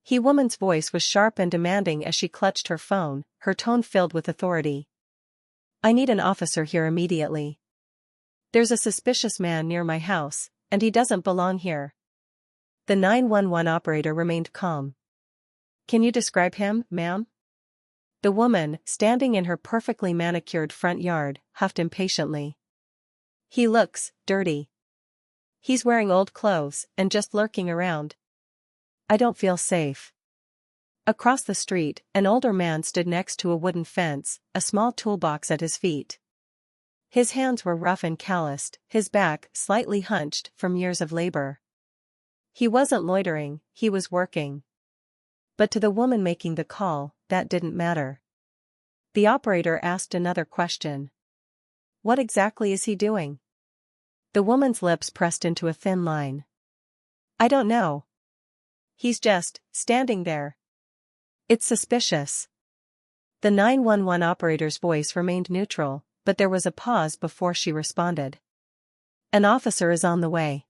The woman's voice was sharp and demanding as she clutched her phone, her tone filled with authority. I need an officer here immediately. There's a suspicious man near my house, and he doesn't belong here. The 911 operator remained calm. Can you describe him, ma'am? The woman, standing in her perfectly manicured front yard, huffed impatiently. He looks dirty. He's wearing old clothes and just lurking around. I don't feel safe. Across the street, an older man stood next to a wooden fence, a small toolbox at his feet. His hands were rough and calloused, his back slightly hunched from years of labor. He wasn't loitering, he was working. But to the woman making the call, that didn't matter. The operator asked another question. What exactly is he doing? The woman's lips pressed into a thin line. I don't know. He's just standing there. It's suspicious. The 911 operator's voice remained neutral, but there was a pause before she responded. An officer is on the way.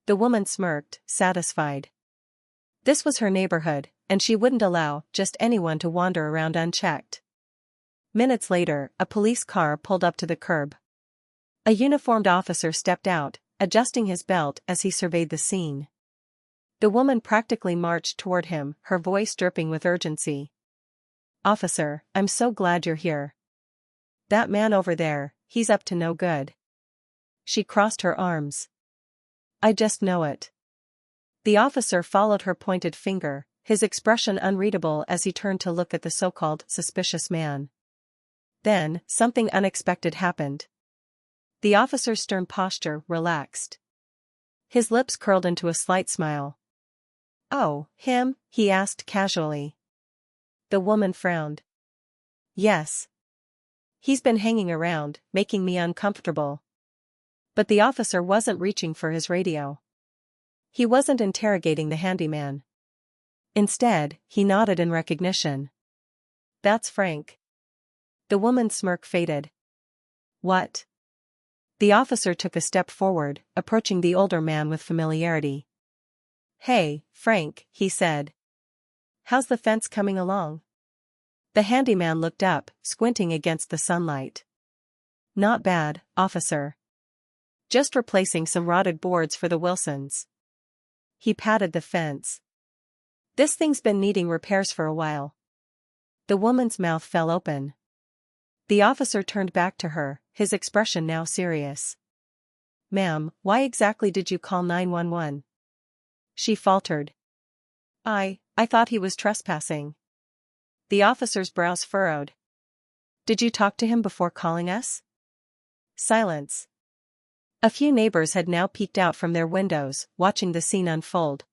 The woman smirked, satisfied. This was her neighborhood, and she wouldn't allow just anyone to wander around unchecked. Minutes later, a police car pulled up to the curb. A uniformed officer stepped out, adjusting his belt as he surveyed the scene. The woman practically marched toward him, her voice dripping with urgency. Officer, I'm so glad you're here. That man over there, he's up to no good. She crossed her arms. I just know it. The officer followed her pointed finger, his expression unreadable as he turned to look at the so-called suspicious man. Then, something unexpected happened. The officer's stern posture relaxed. His lips curled into a slight smile. Oh, him? He asked casually. The woman frowned. Yes. He's been hanging around, making me uncomfortable. But the officer wasn't reaching for his radio. He wasn't interrogating the handyman. Instead, he nodded in recognition. That's Frank. The woman's smirk faded. What? The officer took a step forward, approaching the older man with familiarity. Hey, Frank, he said. How's the fence coming along? The handyman looked up, squinting against the sunlight. Not bad, officer. Just replacing some rotted boards for the Wilsons. He patted the fence. This thing's been needing repairs for a while. The woman's mouth fell open. The officer turned back to her, his expression now serious. Ma'am, why exactly did you call 911? She faltered. I thought he was trespassing. The officer's brows furrowed. Did you talk to him before calling us? Silence. A few neighbors had now peeked out from their windows, watching the scene unfold.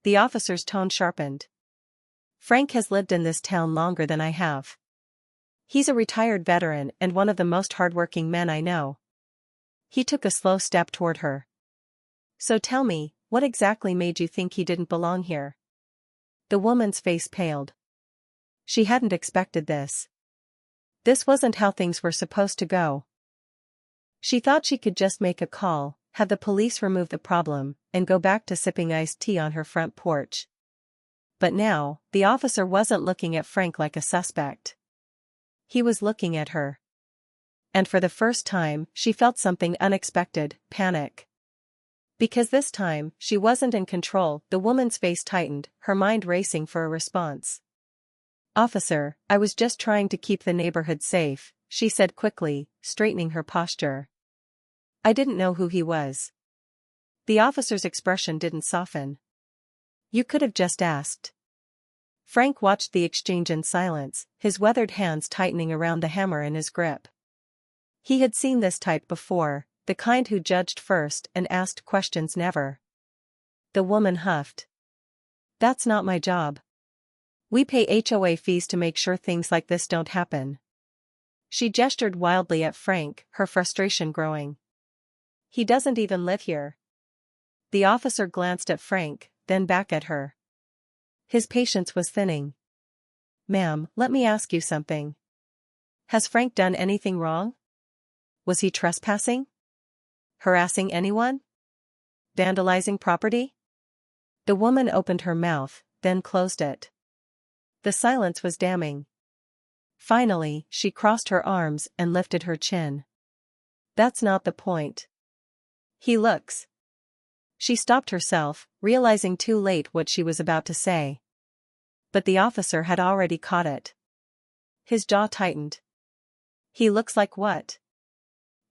The officer's tone sharpened. Frank has lived in this town longer than I have. He's a retired veteran and one of the most hardworking men I know. He took a slow step toward her. So tell me, what exactly made you think he didn't belong here? The woman's face paled. She hadn't expected this. This wasn't how things were supposed to go. She thought she could just make a call, have the police remove the problem, and go back to sipping iced tea on her front porch. But now, the officer wasn't looking at Frank like a suspect. He was looking at her. And for the first time, she felt something unexpected, panic. Because this time, she wasn't in control. The woman's face tightened, her mind racing for a response. Officer, I was just trying to keep the neighborhood safe, she said quickly, straightening her posture. I didn't know who he was. The officer's expression didn't soften. You could have just asked. Frank watched the exchange in silence, his weathered hands tightening around the hammer in his grip. He had seen this type before, the kind who judged first and asked questions never. The woman huffed. That's not my job. We pay HOA fees to make sure things like this don't happen. She gestured wildly at Frank, her frustration growing. He doesn't even live here. The officer glanced at Frank, then back at her. His patience was thinning. Ma'am, let me ask you something. Has Frank done anything wrong? Was he trespassing? Harassing anyone? Vandalizing property? The woman opened her mouth, then closed it. The silence was damning. Finally, she crossed her arms and lifted her chin. That's not the point. He looks. She stopped herself, realizing too late what she was about to say. But the officer had already caught it. His jaw tightened. He looks like what?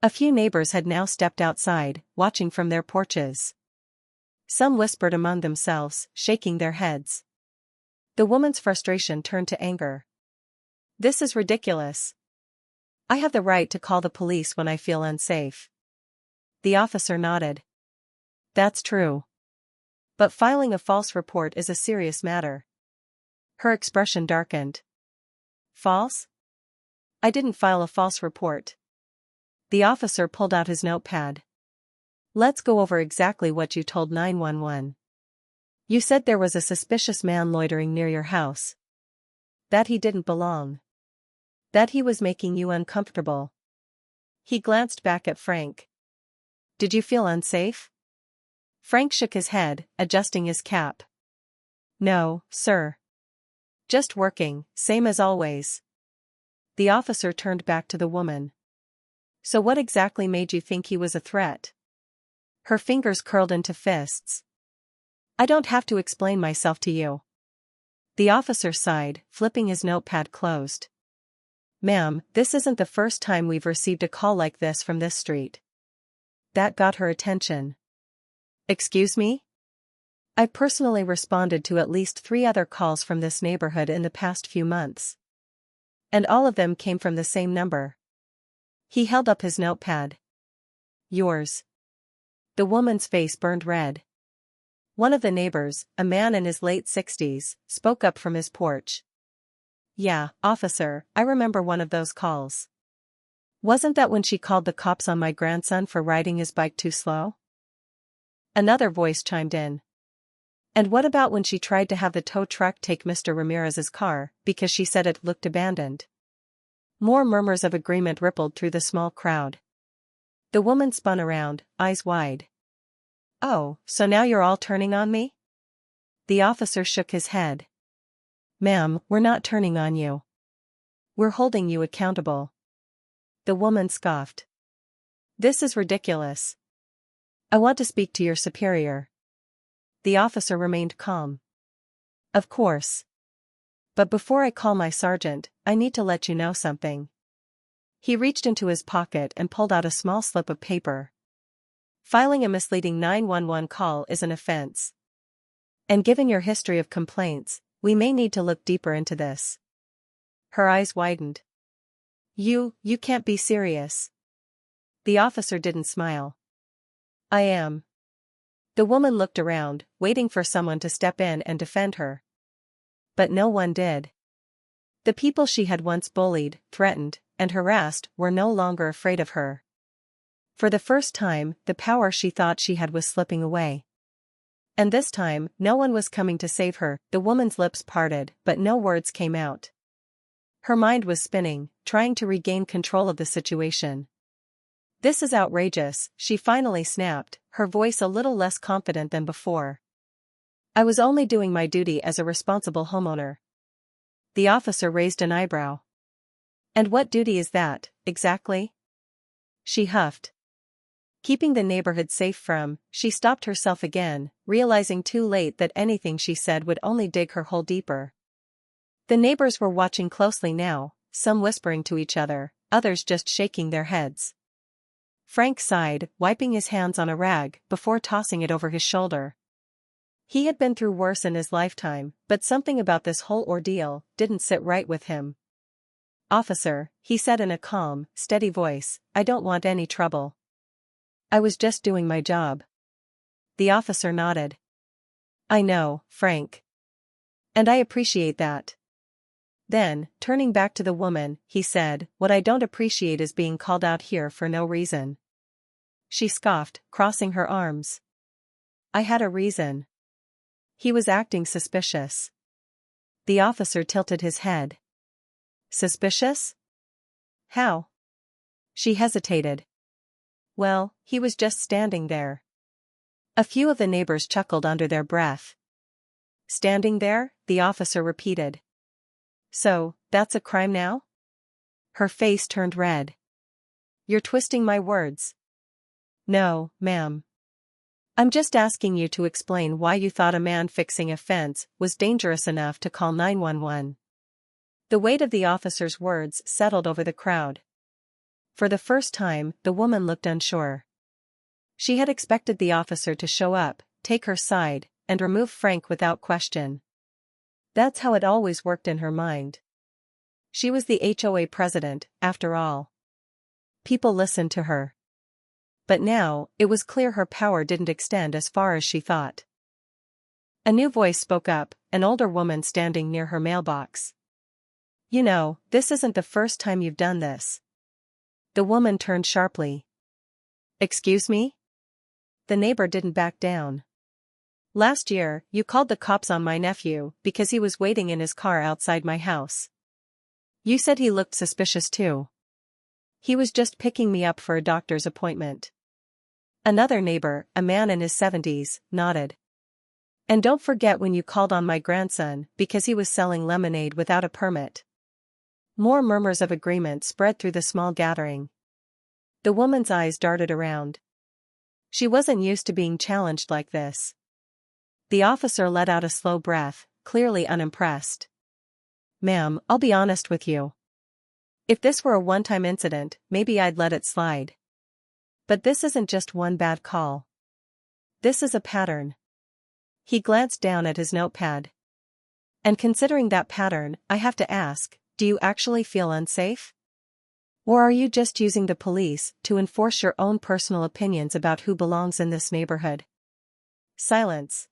A few neighbors had now stepped outside, watching from their porches. Some whispered among themselves, shaking their heads. The woman's frustration turned to anger. This is ridiculous. I have the right to call the police when I feel unsafe. The officer nodded. That's true. But filing a false report is a serious matter. Her expression darkened. False? I didn't file a false report. The officer pulled out his notepad. Let's go over exactly what you told 911. You said there was a suspicious man loitering near your house. That he didn't belong. That he was making you uncomfortable. He glanced back at Frank. Did you feel unsafe? Frank shook his head, adjusting his cap. No, sir. Just working, same as always. The officer turned back to the woman. So what exactly made you think he was a threat? Her fingers curled into fists. I don't have to explain myself to you. The officer sighed, flipping his notepad closed. Ma'am, this isn't the first time we've received a call like this from this street. That got her attention. Excuse me? I personally responded to at least 3 other calls from this neighborhood in the past few months. And all of them came from the same number. He held up his notepad. Yours. The woman's face burned red. One of the neighbors, a man in his late 60s, spoke up from his porch. Yeah, officer, I remember one of those calls. Wasn't that when she called the cops on my grandson for riding his bike too slow? Another voice chimed in. And what about when she tried to have the tow truck take Mr. Ramirez's car, because she said it looked abandoned? More murmurs of agreement rippled through the small crowd. The woman spun around, eyes wide. Oh, so now you're all turning on me? The officer shook his head. Ma'am, we're not turning on you. We're holding you accountable. The woman scoffed. This is ridiculous. I want to speak to your superior. The officer remained calm. Of course. But before I call my sergeant, I need to let you know something. He reached into his pocket and pulled out a small slip of paper. Filing a misleading 911 call is an offense. And given your history of complaints, we may need to look deeper into this. Her eyes widened. You can't be serious. The officer didn't smile. I am. The woman looked around, waiting for someone to step in and defend her. But no one did. The people she had once bullied, threatened, and harassed were no longer afraid of her. For the first time, the power she thought she had was slipping away. And this time, no one was coming to save her. The woman's lips parted, but no words came out. Her mind was spinning, trying to regain control of the situation. This is outrageous, she finally snapped, her voice a little less confident than before. I was only doing my duty as a responsible homeowner. The officer raised an eyebrow. And what duty is that, exactly? She huffed. Keeping the neighborhood safe from, she stopped herself again, realizing too late that anything she said would only dig her hole deeper. The neighbors were watching closely now, some whispering to each other, others just shaking their heads. Frank sighed, wiping his hands on a rag before tossing it over his shoulder. He had been through worse in his lifetime, but something about this whole ordeal didn't sit right with him. Officer, he said in a calm, steady voice, I don't want any trouble. I was just doing my job. The officer nodded. I know, Frank. And I appreciate that. Then, turning back to the woman, he said, what I don't appreciate is being called out here for no reason. She scoffed, crossing her arms. I had a reason. He was acting suspicious. The officer tilted his head. Suspicious? How? She hesitated. Well, he was just standing there. A few of the neighbors chuckled under their breath. Standing there, the officer repeated. So, that's a crime now? Her face turned red. You're twisting my words. No, ma'am. I'm just asking you to explain why you thought a man fixing a fence was dangerous enough to call 911. The weight of the officer's words settled over the crowd. For the first time, the woman looked unsure. She had expected the officer to show up, take her side, and remove Frank without question. That's how it always worked in her mind. She was the HOA president, after all. People listened to her. But now, it was clear her power didn't extend as far as she thought. A new voice spoke up, an older woman standing near her mailbox. You know, this isn't the first time you've done this. The woman turned sharply. Excuse me? The neighbor didn't back down. Last year, you called the cops on my nephew because he was waiting in his car outside my house. You said he looked suspicious too. He was just picking me up for a doctor's appointment. Another neighbor, a man in his 70s, nodded. And don't forget when you called on my grandson because he was selling lemonade without a permit. More murmurs of agreement spread through the small gathering. The woman's eyes darted around. She wasn't used to being challenged like this. The officer let out a slow breath, clearly unimpressed. Ma'am, I'll be honest with you. If this were a one-time incident, maybe I'd let it slide. But this isn't just one bad call. This is a pattern. He glanced down at his notepad. And considering that pattern, I have to ask, do you actually feel unsafe? Or are you just using the police to enforce your own personal opinions about who belongs in this neighborhood? Silence.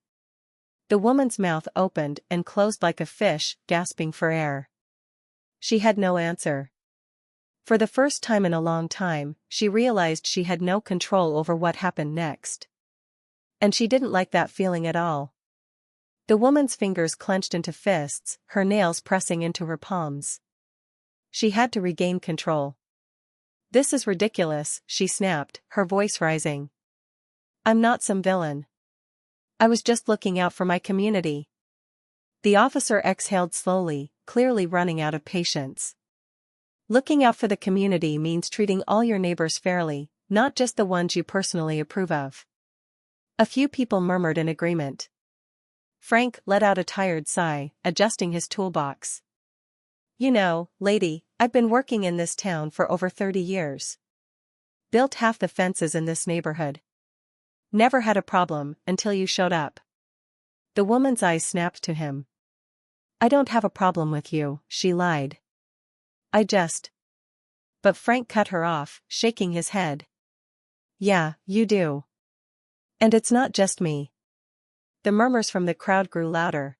The woman's mouth opened and closed like a fish, gasping for air. She had no answer. For the first time in a long time, she realized she had no control over what happened next. And she didn't like that feeling at all. The woman's fingers clenched into fists, her nails pressing into her palms. She had to regain control. This is ridiculous, she snapped, her voice rising. I'm not some villain. I was just looking out for my community. The officer exhaled slowly, clearly running out of patience. Looking out for the community means treating all your neighbors fairly, not just the ones you personally approve of. A few people murmured in agreement. Frank let out a tired sigh, adjusting his toolbox. You know, lady, I've been working in this town for over 30 years. Built half the fences in this neighborhood. Never had a problem until you showed up. The woman's eyes snapped to him. I don't have a problem with you, she lied. But Frank cut her off, shaking his head. Yeah, you do. And it's not just me. The murmurs from the crowd grew louder.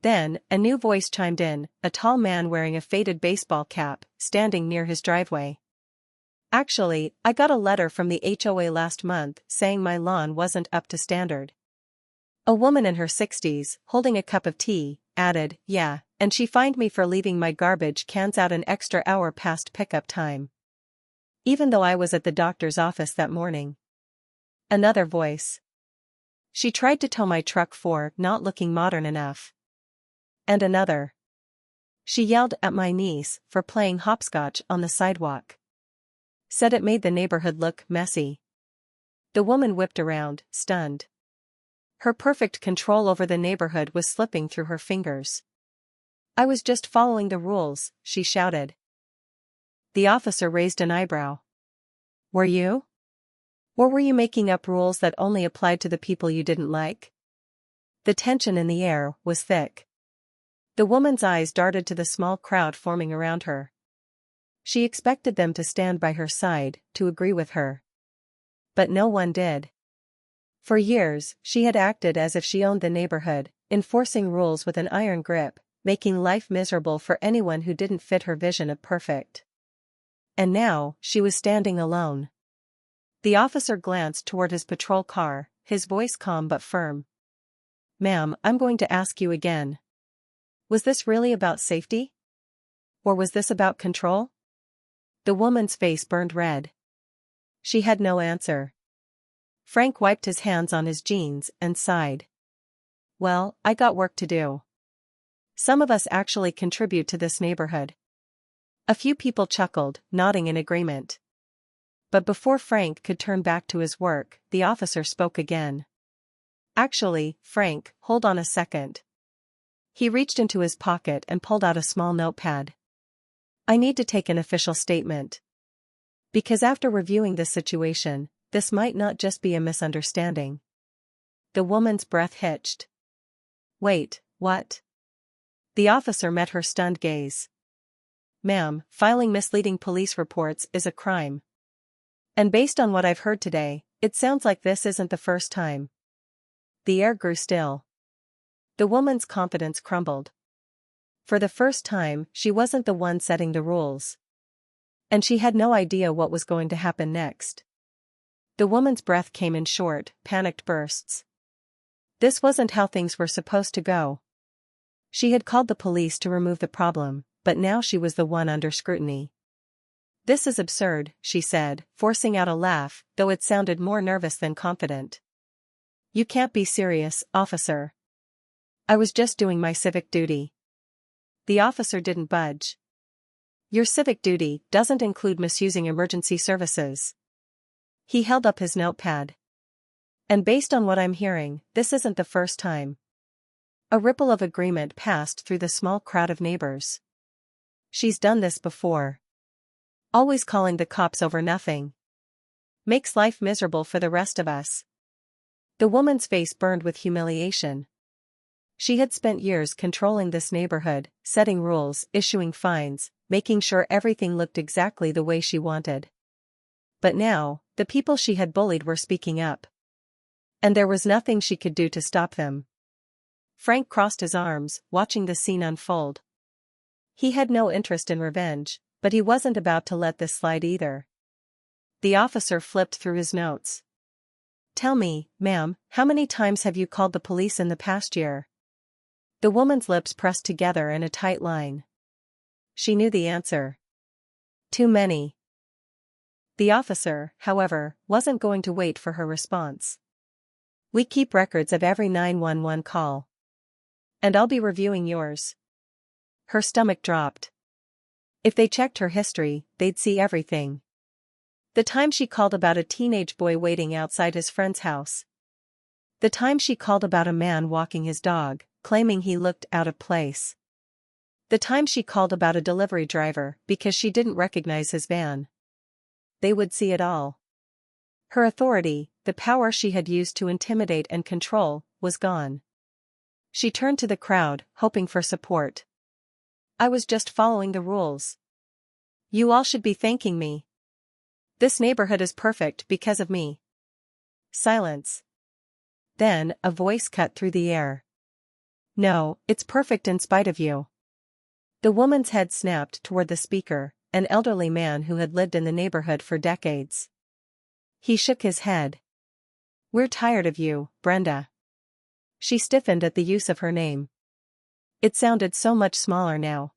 Then, a new voice chimed in, a tall man wearing a faded baseball cap, standing near his driveway. Actually, I got a letter from the HOA last month saying my lawn wasn't up to standard. A woman in her 60s, holding a cup of tea, added, yeah, and she fined me for leaving my garbage cans out an extra hour past pickup time. Even though I was at the doctor's office that morning. Another voice. She tried to tow my truck for not looking modern enough. And another. She yelled at my niece for playing hopscotch on the sidewalk. Said it made the neighborhood look messy. The woman whipped around, stunned. Her perfect control over the neighborhood was slipping through her fingers. I was just following the rules, she shouted. The officer raised an eyebrow. Were you? Or were you making up rules that only applied to the people you didn't like? The tension in the air was thick. The woman's eyes darted to the small crowd forming around her. She expected them to stand by her side, to agree with her. But no one did. For years, she had acted as if she owned the neighborhood, enforcing rules with an iron grip, making life miserable for anyone who didn't fit her vision of perfect. And now, she was standing alone. The officer glanced toward his patrol car, his voice calm but firm. Ma'am, I'm going to ask you again. Was this really about safety? Or was this about control? The woman's face burned red. She had no answer. Frank wiped his hands on his jeans and sighed. Well, I got work to do. Some of us actually contribute to this neighborhood. A few people chuckled, nodding in agreement. But before Frank could turn back to his work, the officer spoke again. Actually, Frank, hold on a second. He reached into his pocket and pulled out a small notepad. I need to take an official statement. Because after reviewing this situation, this might not just be a misunderstanding. The woman's breath hitched. Wait, what? The officer met her stunned gaze. Ma'am, filing misleading police reports is a crime. And based on what I've heard today, it sounds like this isn't the first time. The air grew still. The woman's confidence crumbled. For the first time, she wasn't the one setting the rules. And she had no idea what was going to happen next. The woman's breath came in short, panicked bursts. This wasn't how things were supposed to go. She had called the police to remove the problem, but now she was the one under scrutiny. This is absurd, she said, forcing out a laugh, though it sounded more nervous than confident. You can't be serious, officer. I was just doing my civic duty. The officer didn't budge. Your civic duty doesn't include misusing emergency services. He held up his notepad. And based on what I'm hearing, this isn't the first time. A ripple of agreement passed through the small crowd of neighbors. She's done this before. Always calling the cops over nothing. Makes life miserable for the rest of us. The woman's face burned with humiliation. She had spent years controlling this neighborhood, setting rules, issuing fines, making sure everything looked exactly the way she wanted. But now, the people she had bullied were speaking up. And there was nothing she could do to stop them. Frank crossed his arms, watching the scene unfold. He had no interest in revenge, but he wasn't about to let this slide either. The officer flipped through his notes. Tell me, ma'am, how many times have you called the police in the past year? The woman's lips pressed together in a tight line. She knew the answer. Too many. The officer, however, wasn't going to wait for her response. We keep records of every 911 call. And I'll be reviewing yours. Her stomach dropped. If they checked her history, they'd see everything. The time she called about a teenage boy waiting outside his friend's house. The time she called about a man walking his dog, claiming he looked out of place. The time she called about a delivery driver because she didn't recognize his van. They would see it all. Her authority, the power she had used to intimidate and control, was gone. She turned to the crowd, hoping for support. I was just following the rules. You all should be thanking me. This neighborhood is perfect because of me. Silence. Then, a voice cut through the air. No, it's perfect in spite of you. The woman's head snapped toward the speaker, an elderly man who had lived in the neighborhood for decades. He shook his head. We're tired of you, Brenda. She stiffened at the use of her name. It sounded so much smaller now.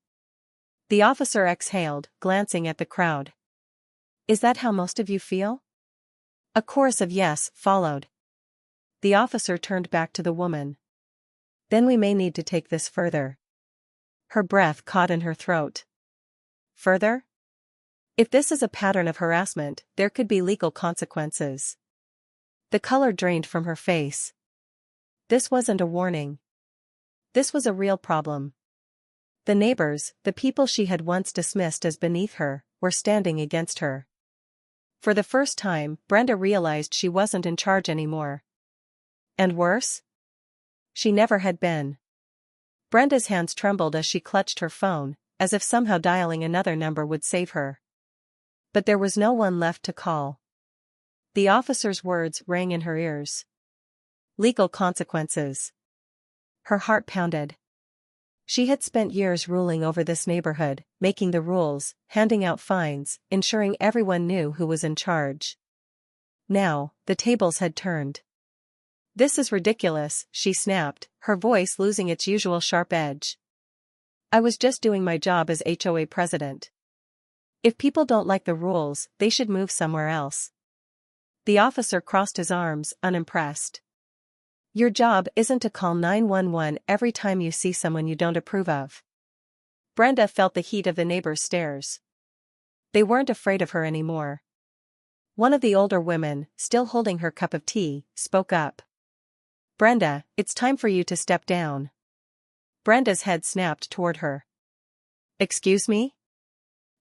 The officer exhaled, glancing at the crowd. Is that how most of you feel? A chorus of yes followed. The officer turned back to the woman. Then we may need to take this further. Her breath caught in her throat. Further? If this is a pattern of harassment, there could be legal consequences. The color drained from her face. This wasn't a warning. This was a real problem. The neighbors, the people she had once dismissed as beneath her, were standing against her. For the first time, Brenda realized she wasn't in charge anymore. And worse? She never had been. Brenda's hands trembled as she clutched her phone, as if somehow dialing another number would save her. But there was no one left to call. The officer's words rang in her ears. Legal consequences. Her heart pounded. She had spent years ruling over this neighborhood, making the rules, handing out fines, ensuring everyone knew who was in charge. Now, the tables had turned. This is ridiculous, she snapped, her voice losing its usual sharp edge. I was just doing my job as HOA president. If people don't like the rules, they should move somewhere else. The officer crossed his arms, unimpressed. Your job isn't to call 911 every time you see someone you don't approve of. Brenda felt the heat of the neighbors' stares. They weren't afraid of her anymore. One of the older women, still holding her cup of tea, spoke up. Brenda, it's time for you to step down. Brenda's head snapped toward her. Excuse me?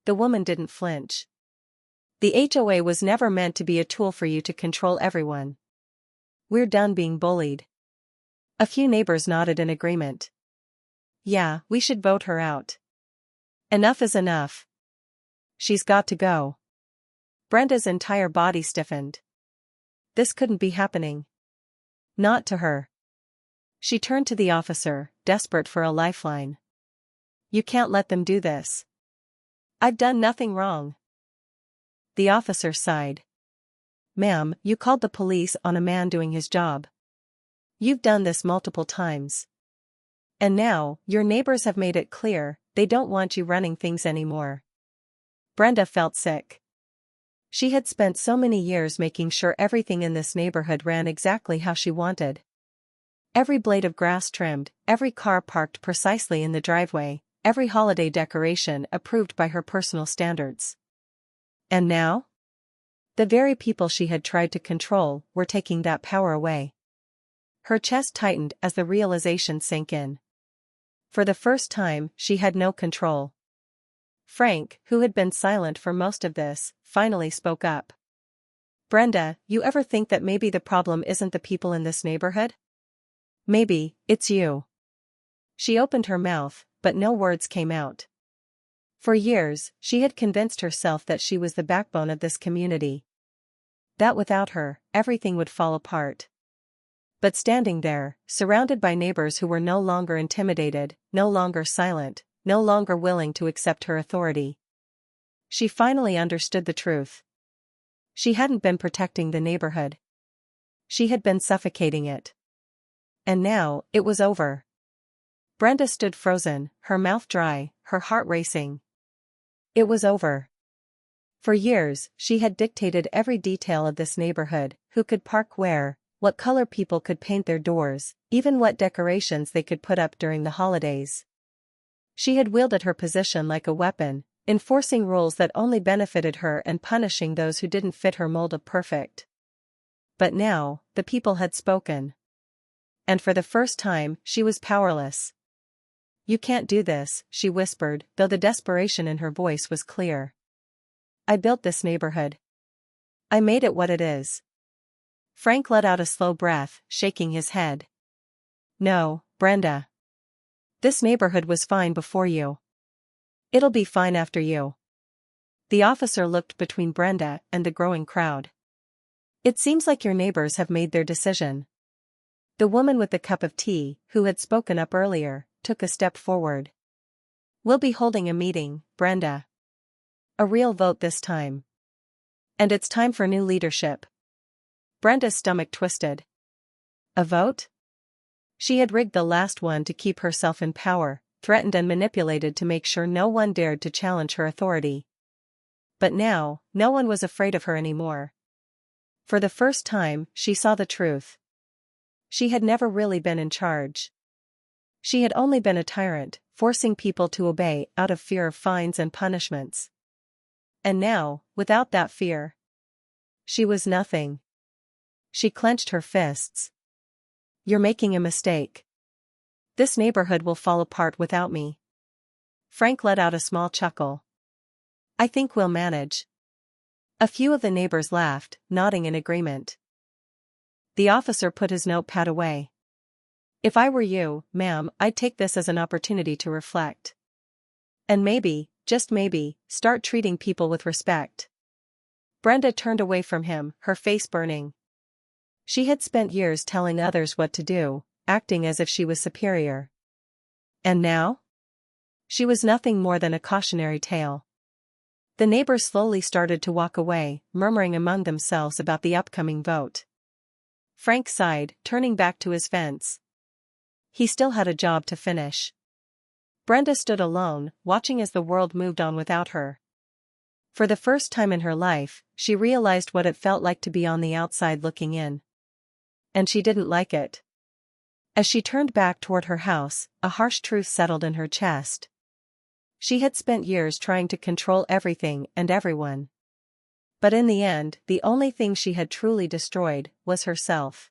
The woman didn't flinch. The HOA was never meant to be a tool for you to control everyone. We're done being bullied. A few neighbors nodded in agreement. Yeah, we should vote her out. Enough is enough. She's got to go. Brenda's entire body stiffened. This couldn't be happening. Not to her. She turned to the officer, desperate for a lifeline. You can't let them do this. I've done nothing wrong. The officer sighed. Ma'am, you called the police on a man doing his job. You've done this multiple times. And now, your neighbors have made it clear, they don't want you running things anymore. Brenda felt sick. She had spent so many years making sure everything in this neighborhood ran exactly how she wanted. Every blade of grass trimmed, every car parked precisely in the driveway, every holiday decoration approved by her personal standards. And now? The very people she had tried to control were taking that power away. Her chest tightened as the realization sank in. For the first time, she had no control. Frank, who had been silent for most of this, finally spoke up. Brenda, you ever think that maybe the problem isn't the people in this neighborhood? Maybe, it's you. She opened her mouth, but no words came out. For years, she had convinced herself that she was the backbone of this community. That without her, everything would fall apart. But standing there, surrounded by neighbors who were no longer intimidated, no longer silent, no longer willing to accept her authority, she finally understood the truth. She hadn't been protecting the neighborhood. She had been suffocating it. And now, it was over. Brenda stood frozen, her mouth dry, her heart racing. It was over. For years, she had dictated every detail of this neighborhood, who could park where, what color people could paint their doors, even what decorations they could put up during the holidays. She had wielded her position like a weapon, enforcing rules that only benefited her and punishing those who didn't fit her mold of perfect. But now, the people had spoken. And for the first time, she was powerless. You can't do this, she whispered, though the desperation in her voice was clear. I built this neighborhood. I made it what it is. Frank let out a slow breath, shaking his head. No, Brenda. This neighborhood was fine before you. It'll be fine after you. The officer looked between Brenda and the growing crowd. It seems like your neighbors have made their decision. The woman with the cup of tea, who had spoken up earlier, took a step forward. We'll be holding a meeting, Brenda. A real vote this time. And it's time for new leadership. Brenda's stomach twisted. A vote? She had rigged the last one to keep herself in power, threatened and manipulated to make sure no one dared to challenge her authority. But now, no one was afraid of her anymore. For the first time, she saw the truth. She had never really been in charge. She had only been a tyrant, forcing people to obey out of fear of fines and punishments. And now, without that fear, she was nothing. She clenched her fists. You're making a mistake. This neighborhood will fall apart without me. Frank let out a small chuckle. I think we'll manage. A few of the neighbors laughed, nodding in agreement. The officer put his notepad away. If I were you, ma'am, I'd take this as an opportunity to reflect. And maybe, just maybe, start treating people with respect. Brenda turned away from him, her face burning. She had spent years telling others what to do, acting as if she was superior. And now? She was nothing more than a cautionary tale. The neighbors slowly started to walk away, murmuring among themselves about the upcoming vote. Frank sighed, turning back to his fence. He still had a job to finish. Brenda stood alone, watching as the world moved on without her. For the first time in her life, she realized what it felt like to be on the outside looking in. And she didn't like it. As she turned back toward her house, a harsh truth settled in her chest. She had spent years trying to control everything and everyone. But in the end, the only thing she had truly destroyed was herself.